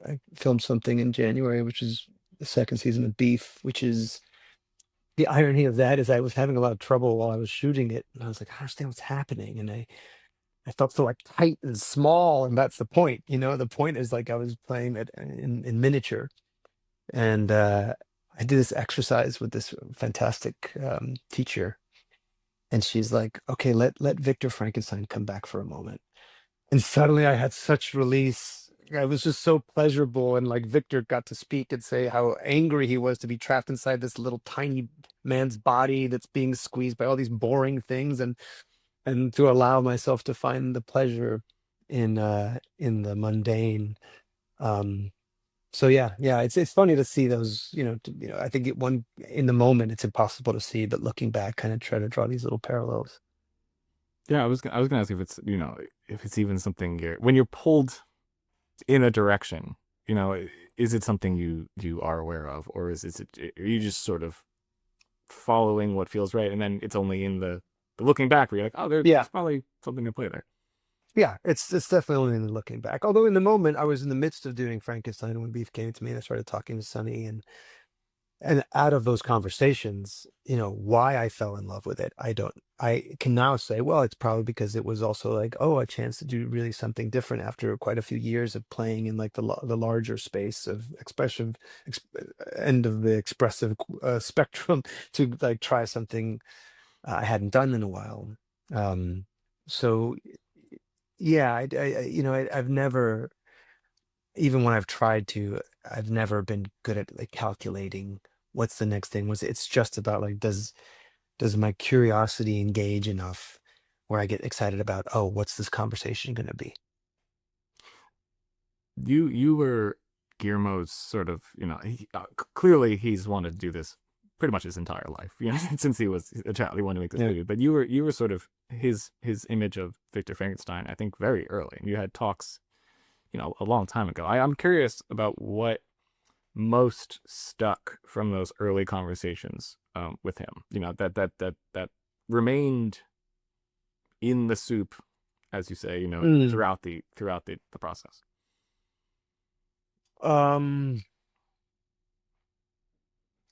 I filmed something in January, which is the second season of Beef, which is the irony of that is I was having a lot of trouble while I was shooting it, and I was like, I don't understand what's happening, and I felt so like tight and small, and that's the point. The point is like I was playing it in miniature, and I did this exercise with this fantastic teacher, and she's like, "Okay, let Victor Frankenstein come back for a moment." And suddenly I had such release. It was just so pleasurable, and like Victor got to speak and say how angry he was to be trapped inside this little tiny man's body that's being squeezed by all these boring things, and to allow myself to find the pleasure in the mundane. Um, so yeah, it's funny to see those, I think one in the moment it's impossible to see, but looking back, kind of try to draw these little parallels. Yeah, I was gonna ask if it's if it's even something when you're pulled in a direction, is it something you are aware of, or are you just sort of following what feels right, and then it's only in the looking back where you're like, oh, Yeah, there's probably something to play there. yeah, it's definitely only looking back. Although in the moment I was in the midst of doing Frankenstein when Beef came to me and I started talking to Sunny, and out of those conversations, why I fell in love with it, I can now say, well, it's probably because it was also like, oh, a chance to do really something different after quite a few years of playing in like the larger space of expression, end of the expressive spectrum, to like try something I hadn't done in a while. Um, so yeah, I've never, even when I've tried to, I've never been good at like calculating what's the next thing. It's just about like, does my curiosity engage enough where I get excited about, oh, what's this conversation going to be? You were Guillermo's sort of, clearly he's wanted to do this pretty much his entire life, since he was a child, he wanted to make this Yeah. movie. But you were sort of his image of Victor Frankenstein, I think, very early. And you had talks, a long time ago. I'm curious about what most stuck from those early conversations with him. That remained in the soup, as you say, Mm, throughout the process. um,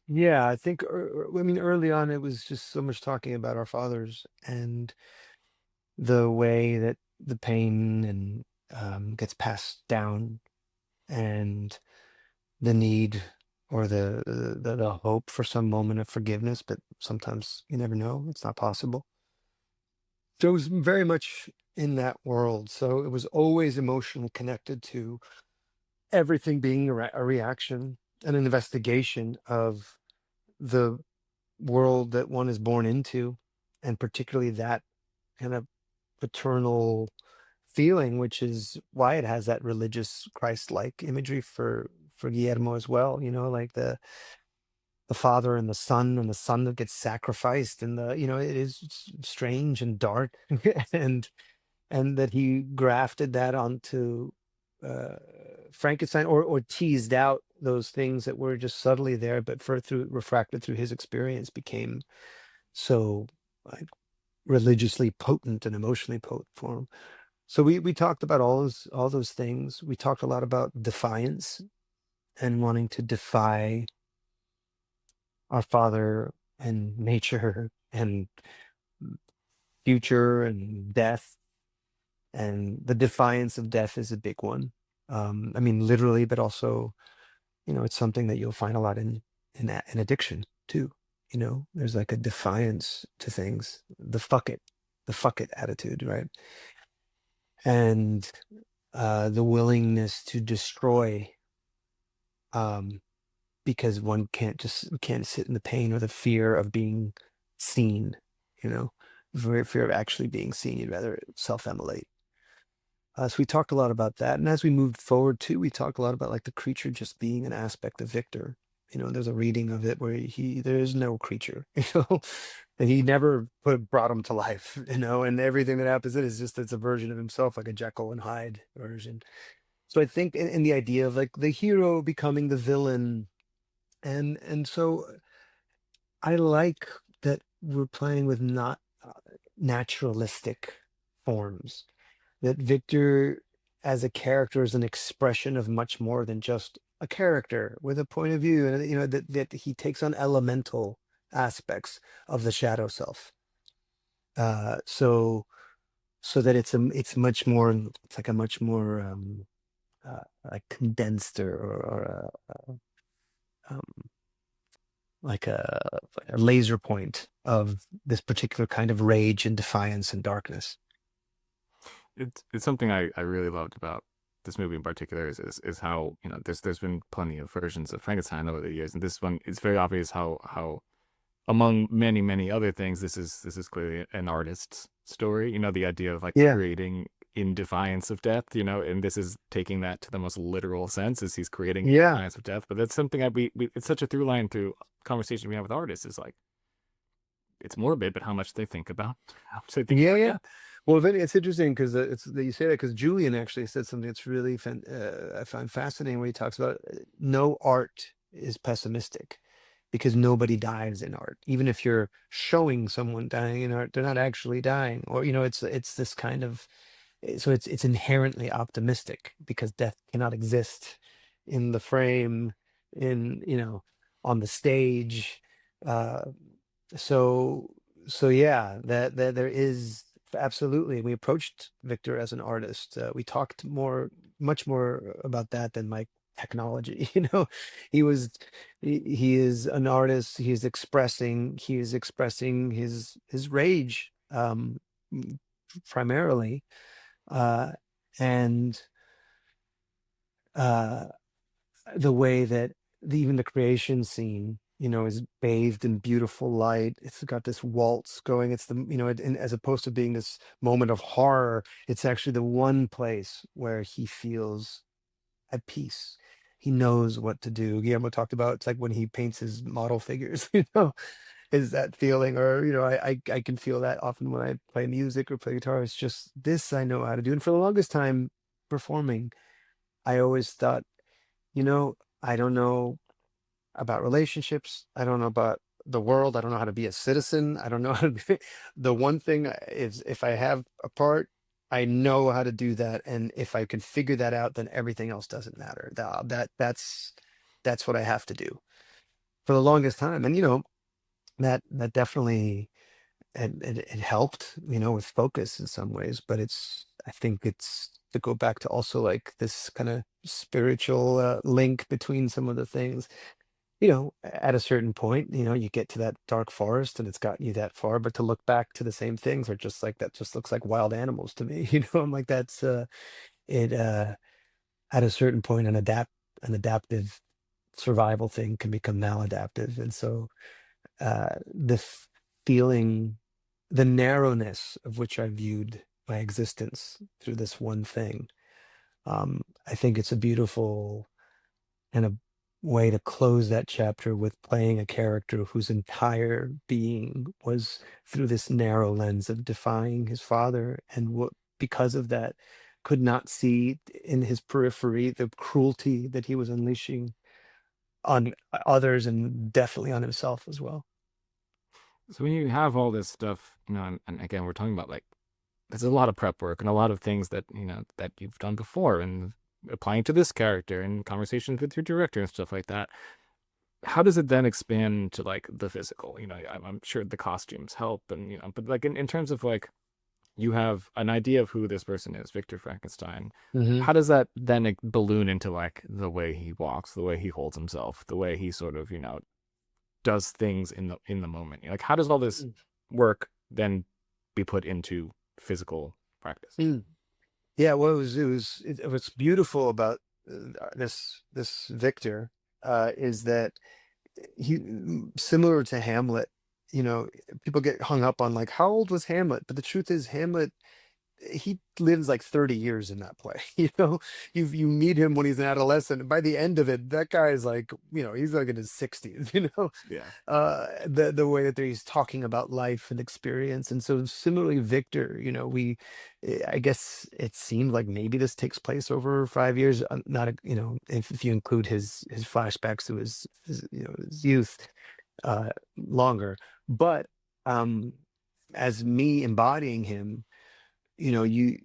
yeah, I think, I mean, early on, it was just so much talking about our fathers and the way that the pain and gets passed down, and the need or the hope for some moment of forgiveness, but sometimes you never know, it's not possible. So it was very much in that world. So it was always emotionally connected to everything being a reaction, an investigation of the world that one is born into, and particularly that kind of paternal feeling, which is why it has that religious Christ-like imagery for Guillermo as well. Like the father and the son that gets sacrificed, and it is strange and dark, and that he grafted that onto uh, Frankenstein, or teased out those things that were just subtly there, but through refracted through his experience became so like religiously potent and emotionally potent for him. So we talked about all those things. We talked a lot about defiance and wanting to defy our father and nature and future and death, and the defiance of death is a big one. I mean, literally, but also, it's something that you'll find a lot in addiction too. There's like a defiance to things, the fuck it attitude, right? And the willingness to destroy, um, because one can't sit in the pain or the fear of being seen, you know, very fear of actually being seen. You'd rather self-immolate. So we talked a lot about that, and as we moved forward too, we talked a lot about like the creature just being an aspect of Victor. There's a reading of it where there is no creature, and he never brought him to life, and everything that happens in it is just it's a version of himself, like a Jekyll and Hyde version. So I think in the idea of like the hero becoming the villain, and so I like that we're playing with not naturalistic forms, that Victor as a character as an expression of much more than just a character with a point of view, and that he takes on elemental aspects of the shadow self. So that it's much more, it's like a much more like condensed, or um, like a laser point of this particular kind of rage and defiance and darkness. It's something I really loved about this movie in particular is how, you know, there's been plenty of versions of Frankenstein over the years, and this one, it's very obvious how among many other things, this is clearly an artist's story. You know, the idea of like Yeah, creating in defiance of death. You know, and this is taking that to the most literal sense, as he's creating in yeah, defiance of death. But that's something we it's such a through line through conversation we have with artists, is like it's morbid, but how much they think about yeah, yeah. death. Well, if it's interesting because it's that you say that, because Julian actually said something that's really I find fascinating, where he talks about no art is pessimistic, because nobody dies in art. Even if you're showing someone dying in art, they're not actually dying. Or it's this kind of, so it's inherently optimistic, because death cannot exist in the frame, in on the stage. Uh, so yeah, that there is absolutely. We approached Victor as an artist. We talked much more about that than like technology. He was he is an artist. He is expressing his rage, m- primarily, uh and uh the way that even the creation scene, is bathed in beautiful light. It's got this waltz going. It's the, and as opposed to being this moment of horror, it's actually the one place where he feels at peace. He knows what to do. Guillermo talked about, it's like when he paints his model figures, is that feeling. Or I can feel that often when I play music or play guitar. It's just this I know how to do. And for the longest time performing, I always thought, I don't know about relationships. I don't know about the world. I don't know how to be a citizen. I don't know how to be. The one thing is, if I have a part, I know how to do that. And if I can figure that out, then everything else doesn't matter. That's what I have to do for the longest time. And that definitely, it helped, with focus in some ways. But I think it's to go back to also like this kind of spiritual link between some of the things. At a certain point, you get to that dark forest and it's gotten you that far, but to look back to the same things are just like, that just looks like wild animals to me. I'm like, that's it at a certain point, an adaptive survival thing can become maladaptive. And so the feeling, the narrowness of which I viewed my existence through this one thing, I think it's a beautiful and a way to close that chapter, with playing a character whose entire being was through this narrow lens of defying his father, and what, because of that, could not see in his periphery the cruelty that he was unleashing on others, and definitely on himself as well. So when you have all this stuff, you know, and again, we're talking about like there's a lot of prep work and a lot of things that, you know, that you've done before and applying to this character and conversations with your director and stuff like that. How does it then expand to like the physical? You know, I'm sure the costumes help, and you know, but like in terms of like you have an idea of who this person is, Victor Frankenstein. Hmm. How does that then balloon into like the way he walks, the way he holds himself, the way he sort of, you know, does things in the moment? Like how does all this work then be put into physical practice? Yeah, well, what's beautiful about this Victor, is that similar to Hamlet. People get hung up on like, how old was Hamlet? But the truth is, Hamlet, he lives like 30 years in that play. You meet him when he's an adolescent, and by the end of it, that guy is like, he's like in his 60s. Yeah. The way that he's talking about life and experience. And so similarly, Victor, I guess it seemed like maybe this takes place over 5 years. Not if you include his flashbacks to his youth, longer. But as me embodying him, you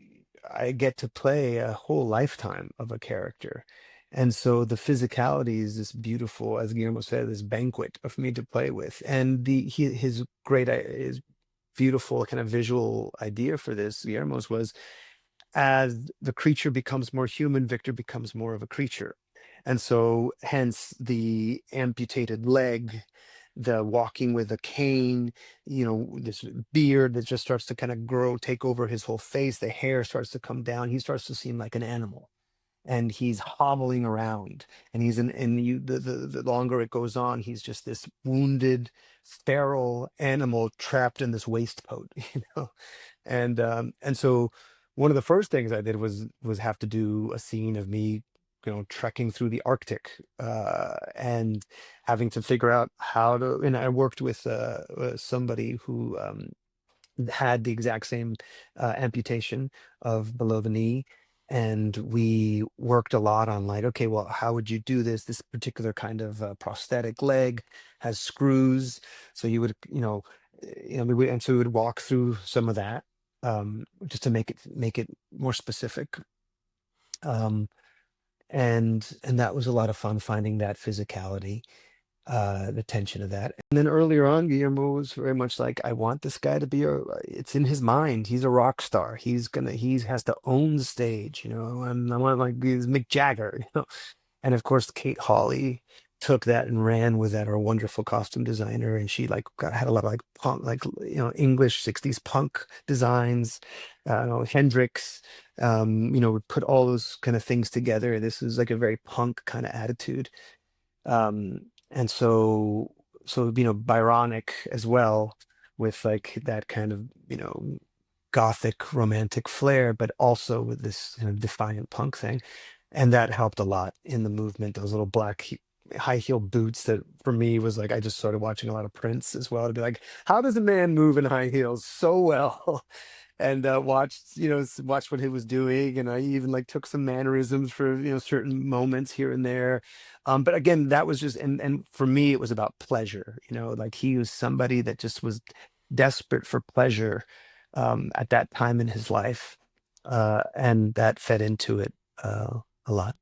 I get to play a whole lifetime of a character. And so the physicality is this beautiful, as Guillermo said, this banquet of me to play with. And his his beautiful kind of visual idea for this, Guillermo's, was as the creature becomes more human, Victor becomes more of a creature. And so, hence the amputated leg, the walking with a cane, this beard that just starts to kind of grow, take over his whole face. The hair starts to come down. He starts to seem like an animal, and he's hobbling around, and he's in and you the longer it goes on, he's just this wounded feral animal trapped in this waistcoat. And so one of the first things I did was have to do a scene of me, trekking through the Arctic, and having to figure out how to. And I worked with somebody who had the exact same amputation of below the knee. And we worked a lot on, like, okay, well, how would you do this? This particular kind of prosthetic leg has screws. So you would, and so we would walk through some of that, just to make it more specific. Um, and that was a lot of fun, finding that physicality, the tension of that. And then earlier on, Guillermo was very much like, I want this guy to be it's in his mind. He's a rock star. He has to own the stage, and I want, like, he's Mick Jagger, And of course, Kate Hawley took that and ran with that, our wonderful costume designer. And she, like, had a lot of, like, punk, like, English 60s punk designs, Hendrix, would put all those kind of things together. This is like a very punk kind of attitude. And so Byronic as well, with like that kind of gothic romantic flair, but also with this defiant punk thing. And that helped a lot in the movement. Those little high heel boots, that for me was like, I just started watching a lot of Prince as well, to be like, how does a man move in high heels so well? And watched watched what he was doing, and I even, like, took some mannerisms for certain moments here and there. But again, that was just, and for me it was about pleasure. Like, he was somebody that just was desperate for pleasure at that time in his life, and that fed into it a lot.